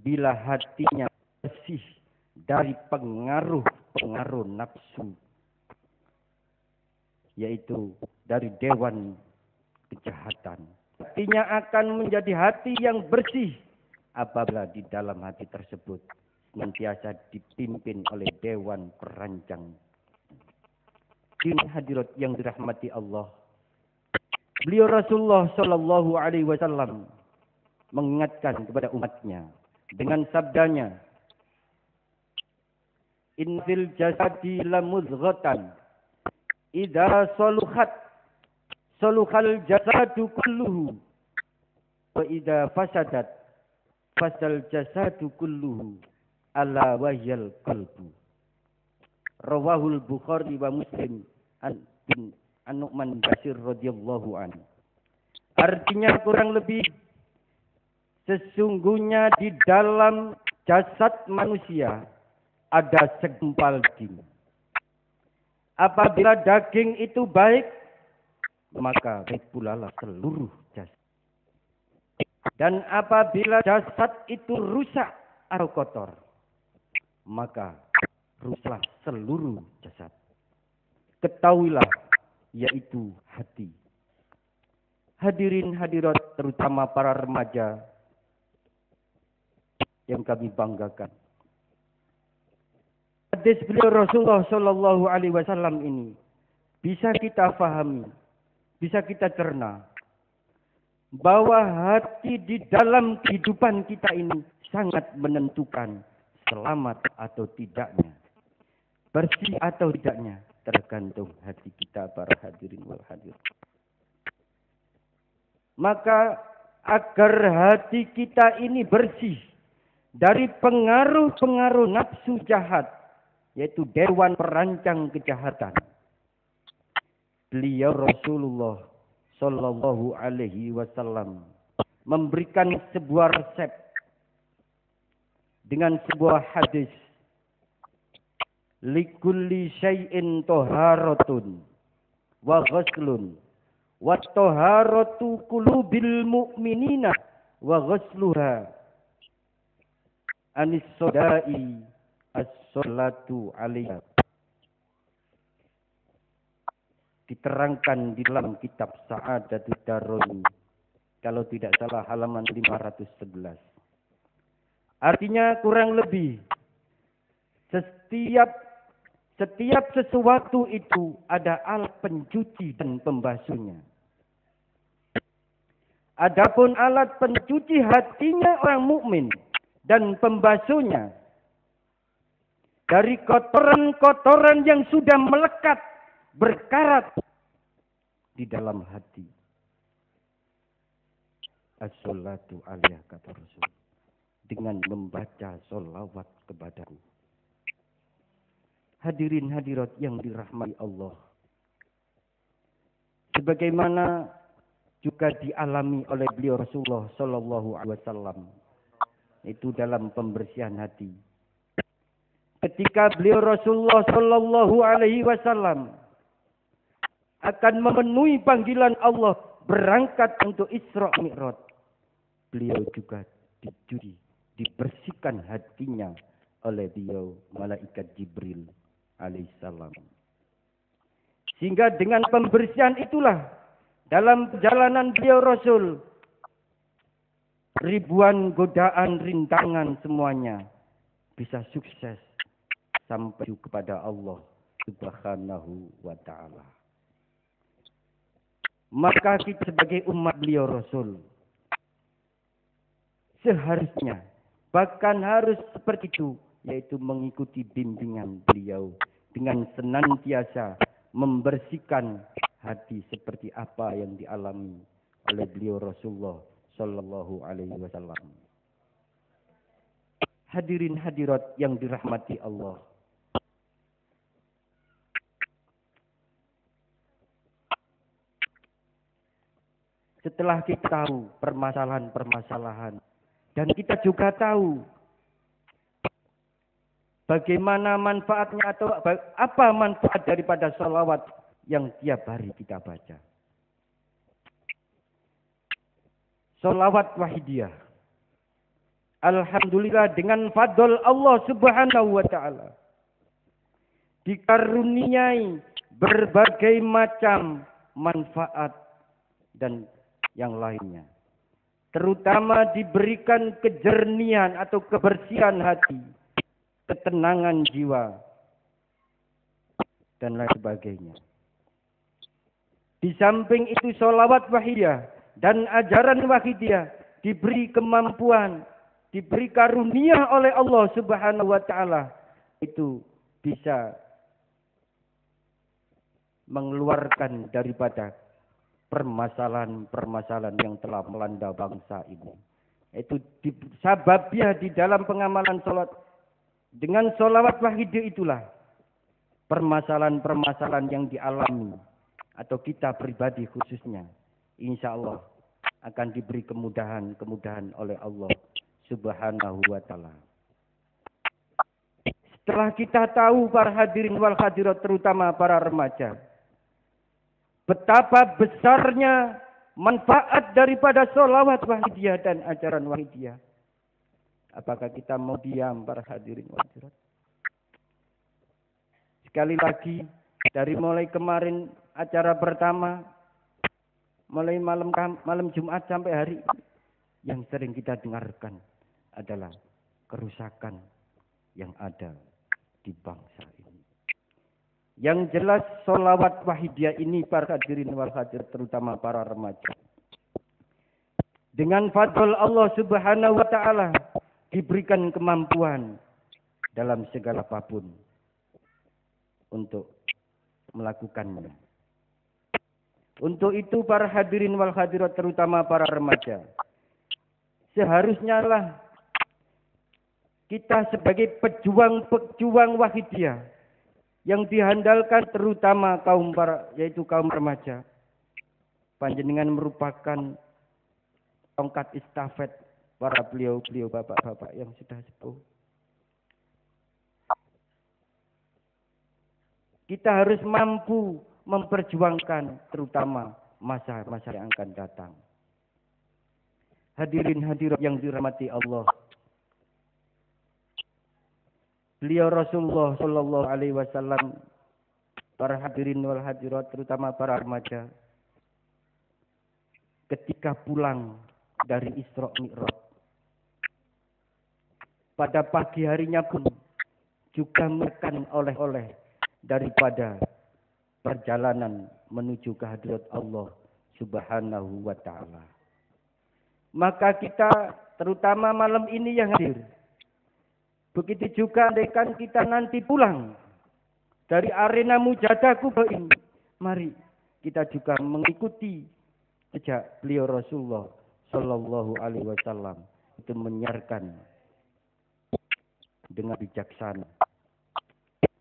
bila hatinya bersih dari pengaruh nafsu, yaitu dari dewan kejahatan. Hatinya akan menjadi hati yang bersih apabila di dalam hati tersebut senantiasa dipimpin oleh dewan perancang. Hadirin hadirat yang dirahmati Allah, beliau Rasulullah Shallallahu Alaihi Wasallam mengingatkan kepada umatnya dengan sabdanya, "In fil jasadi lamudghatan, idza saluhal jasadu kulluhu, wa idza fasadat fasal jasadu kulluhu, ala wahyal qalbu." Rawahul Bukhari wa Muslim an Nu'man Bashir radhiyallahu anhu. Artinya kurang lebih, sesungguhnya di dalam jasad manusia ada segumpal daging. Apabila daging itu baik, maka baik pula lah seluruh jasad. Dan apabila jasad itu rusak atau kotor, maka rusaklah seluruh jasad. Ketahuilah, yaitu hati. Hadirin hadirat, terutama para remaja yang kami banggakan. Hadis beliau Rasulullah Shallallahu Alaihi Wasallam ini bisa kita fahami bisa kita cerna bahwa hati di dalam kehidupan kita ini sangat menentukan selamat atau tidaknya, bersih atau tidaknya, tergantung hati kita para hadirin wal hadirat. Maka agar hati kita ini bersih dari pengaruh-pengaruh nafsu jahat, yaitu dewan perancang kejahatan, beliau Rasulullah Sallallahu Alaihi Wasallam memberikan sebuah resep dengan sebuah hadis, likulli syai'in toharatun wa ghuslun wa toharatu qulubil mu'minina wa ghusluha anis sodai as-salatu alaiha. Diterangkan di dalam kitab Sa'adatud Darain, kalau tidak salah halaman 511. Artinya kurang lebih setiap sesuatu itu ada alat pencuci dan pembasuhnya. Adapun alat pencuci hatinya orang mukmin dan pembasuhnya dari kotoran-kotoran yang sudah melekat berkarat di dalam hati. As-salatu alaiha, kata Rasul, dengan membaca sholawat kepadaku. Hadirin hadirat yang dirahmati Allah, sebagaimana juga dialami oleh beliau Rasulullah Sallallahu Alaihi Wasallam, itu dalam pembersihan hati. Ketika beliau Rasulullah Sallallahu Alaihi Wasallam akan memenuhi panggilan Allah berangkat untuk Isra Mi'raj, beliau juga dibersihkan hatinya oleh beliau malaikat Jibril alaihissalam. Sehingga dengan pembersihan itulah dalam perjalanan beliau Rasul, ribuan godaan, rintangan semuanya bisa sukses sampai kepada Allah Subhanahu wa ta'ala. Maka kita sebagai umat beliau Rasul seharusnya, bahkan harus seperti itu, yaitu mengikuti bimbingan beliau dengan senantiasa membersihkan hati seperti apa yang dialami oleh beliau Rasulullah Sallallahu Alaihi Wasallam. Hadirin hadirat yang dirahmati Allah, setelah kita tahu permasalahan-permasalahan dan kita juga tahu bagaimana manfaatnya atau apa manfaat daripada sholawat yang tiap hari kita baca. Sholawat wahidiyah. Alhamdulillah, dengan fadl Allah Subhanahu wa ta'ala dikaruniai berbagai macam manfaat dan yang lainnya. Terutama diberikan kejernihan atau kebersihan hati, ketenangan jiwa, dan lain sebagainya. Di samping itu sholawat wahidiyah dan ajaran wahidiyah diberi kemampuan, diberi karunia oleh Allah Subhanahu wa ta'ala, itu bisa mengeluarkan daripada permasalahan-permasalahan yang telah melanda bangsa ini. Itu sababnya di dalam pengamalan sholat. Dengan sholawat wahidiyah itulah permasalahan-permasalahan yang dialami atau kita pribadi khususnya, insya Allah akan diberi kemudahan oleh Allah Subhanahu wa ta'ala. Setelah kita tahu para hadirin wal hadirat, terutama para remaja, betapa besarnya manfaat daripada sholawat wahidiyah dan ajaran wahidiyah, apakah kita mau diam para hadirin wal hadirat? Sekali lagi, dari mulai kemarin acara pertama, mulai malam Jumat sampai hari ini, yang sering kita dengarkan adalah kerusakan yang ada di bangsa ini. Yang jelas sholawat wahidiyah ini para hadirin wal hadirat terutama para remaja. Dengan fadl Allah Subhanahu wa taala diberikan kemampuan dalam segala apapun untuk melakukannya. Untuk itu para hadirin wal hadirat terutama para remaja, seharusnya lah kita sebagai pejuang wahidiyah yang dihandalkan terutama yaitu kaum remaja, panjenengan merupakan tongkat estafet para beliau-beliau bapak-bapak yang sudah sepuh. Kita harus mampu memperjuangkan terutama masa-masa yang akan datang. Hadirin hadirat yang dirahmati Allah. Beliau Rasulullah Shallallahu Alaihi Wasallam, para hadirin wal hadirat terutama para remaja, ketika pulang dari Isra Mi'raj, pada pagi harinya pun juga makan oleh-oleh daripada perjalanan menuju kehadirat Allah Subhanahu wa taala. Maka kita terutama malam ini yang hadir, begitu juga andaikan kita nanti pulang dari arena mujadah kubur ini, mari kita juga mengikuti jejak beliau Rasulullah Shallallahu Alaihi Wasallam itu menyiarkan dengan bijaksana.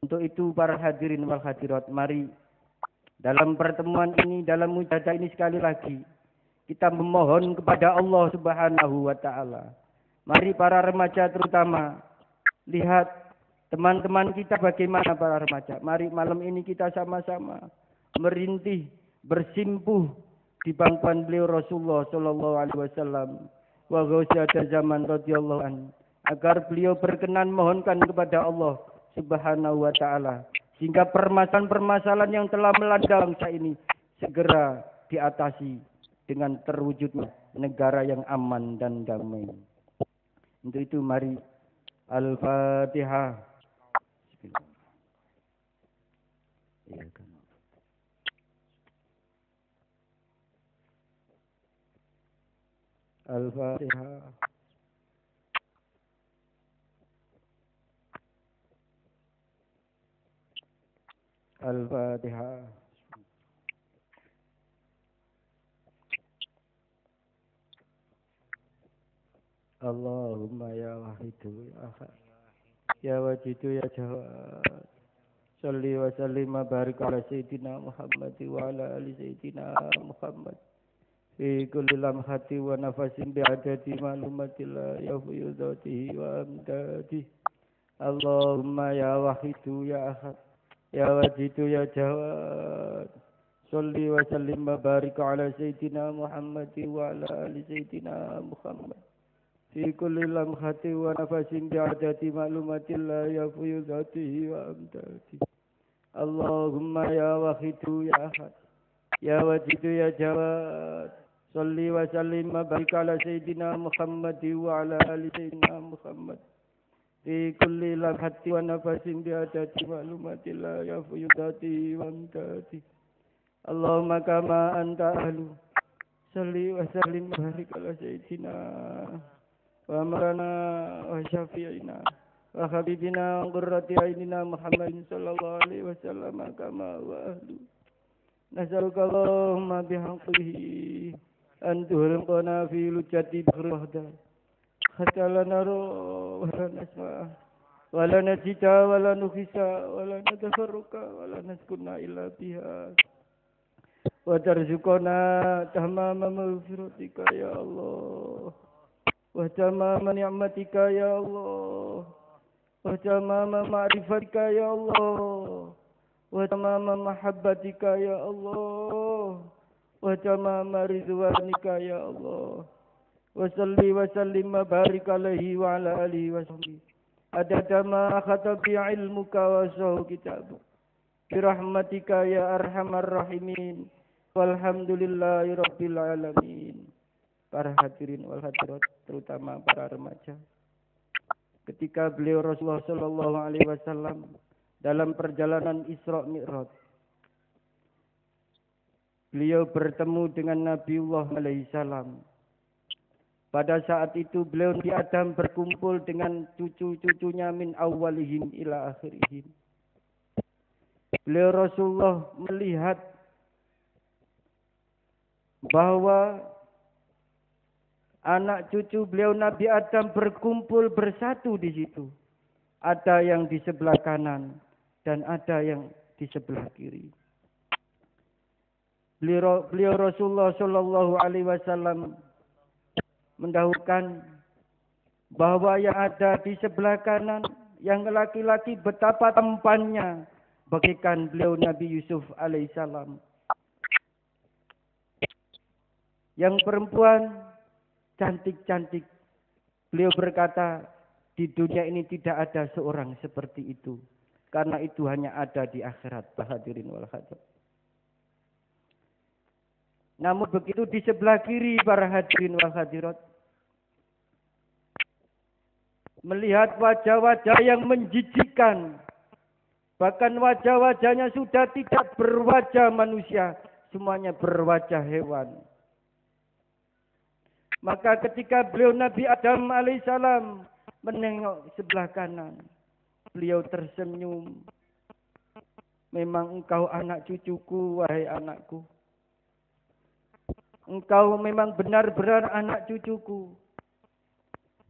Untuk itu para hadirin wal hadirat, mari dalam pertemuan ini, dalam mujadah ini sekali lagi kita memohon kepada Allah Subhanahu wa taala. Mari para remaja terutama lihat teman-teman kita bagaimana para remaja. Mari malam ini kita sama-sama merintih, bersimpuh di bangkuan beliau Rasulullah Shallallahu Alaihi Wasallam wa ghausiatul zaman radhiyallahu an, agar beliau berkenan mohonkan kepada Allah Subhanahu wa taala sehingga permasalahan-permasalahan yang telah melanda bangsa ini segera diatasi dengan terwujudnya negara yang aman dan damai. Untuk itu mari Al-Fatihah. Al-Fatihah. Al-Fatihah. Allahumma ya wahidu ya ahad ya wajidu ya jawad salli wa sallim wa barik ala sayyidina Muhammad wa ala ali sayyidina Muhammad fi kulli lamhati wa nafasin bi'adadi ma'lumatillah ya fuyudatihi wa amdadi. Allahumma ya wahidu ya ahad ya wajidu ya jawad salli wa sallim wa barik ala sayyidina Muhammad wa ala ali sayyidina Muhammad fi kulli lamhati wa nafasin bi'adadi ma'lumatillah ya fuyudatihi wa amdadi. Allahumma ya wahidu ya ahad ya wajidu ya jawad salli wa sallim wa barik ala sayyidina Muhammad wa ala ali sayyidina Muhammad fi kulli lamhati wa nafasin bi'adadi ma'lumatillah ya fuyudatihi wa amdadi. Allahumma kama anta ahlu salli wa sallim wa barik ala sayyidina wa amarana wa syafi'ina wa habibina wa qurrati aynina Muhammadin sallallahu alaihi wasallam kama wa ahlu. Nas'aluka Allahumma bihaqqihi an tuhriqana fi lujjati bahrahda hatta la nara wa la nasma wa la najita wa la nukhisa wa la natafarruqa wa la naskuna illa biha wa tarzuqana tamama maghfiratika ya Allah wa tamama ni'matika ya Allah wa tamama ma'rifatika ya Allah wa tamama mahabbatika ya Allah wa tamama ridwanika ya Allah wa salli wa sallim wa barik alaihi wa ala alihi wa sahbihi adada ma khatabi ilmuka wa sahu kitabuk birahmatika ya arhamar rahimin walhamdulillahi rabbil alamin. Para hadirin wal hadirat terutama para remaja, ketika beliau Rasulullah Shallallahu Alaihi Wasallam dalam perjalanan Isra Mi'raj. Beliau bertemu dengan Nabiullah alaihissalam. Pada saat itu beliau Nabi Adam berkumpul dengan cucu-cucunya min awalihim ila akhirihim. Beliau Rasulullah melihat bahwa anak cucu beliau Nabi Adam berkumpul bersatu di situ. Ada yang di sebelah kanan dan ada yang di sebelah kiri. Beliau Rasulullah Shallallahu Alaihi Wasallam mendahulukan bahwa yang ada di sebelah kanan, yang laki-laki betapa tampannya, bagaikan beliau Nabi Yusuf alaihissalam. Yang perempuan cantik-cantik. Beliau berkata, di dunia ini tidak ada seorang seperti itu. Karena itu hanya ada di akhirat. Hadirin wal hadirat. Namun begitu di sebelah kiri para hadirin wal hadirat, melihat wajah-wajah yang menjijikkan. Bahkan wajah-wajahnya sudah tidak berwajah manusia. Semuanya berwajah hewan. Maka ketika beliau Nabi Adam alaihissalam menengok sebelah kanan, beliau tersenyum. Memang engkau anak cucuku, wahai anakku. Engkau memang benar-benar anak cucuku.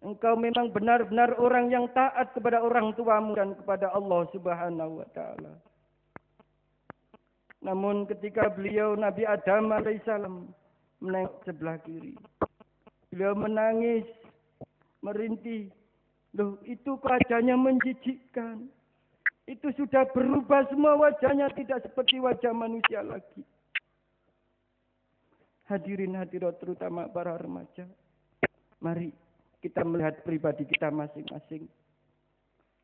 Engkau memang benar-benar orang yang taat kepada orang tuamu dan kepada Allah Subhanahu wa taala. Namun ketika beliau Nabi Adam alaihissalam menengok sebelah kiri, beliau menangis, merintih. Loh, itu wajahnya menjijikkan. Itu sudah berubah semua wajahnya, tidak seperti wajah manusia lagi. Hadirin hadirat terutama para remaja. Mari kita melihat pribadi kita masing-masing.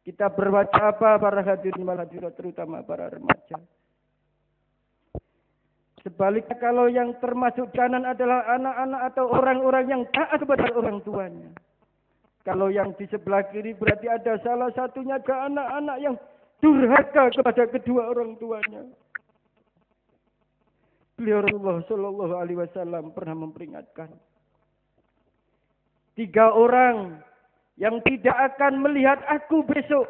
Kita berwajah apa para hadirin wal hadirat terutama para remaja. Sebaliknya kalau yang termasuk kanan adalah anak-anak atau orang-orang yang taat kepada orang tuanya. Kalau yang di sebelah kiri berarti ada salah satunya ke anak-anak yang durhaka kepada kedua orang tuanya. Beliau Rasulullah Shallallahu Alaihi Wasallam pernah memperingatkan 3 orang yang tidak akan melihat aku besok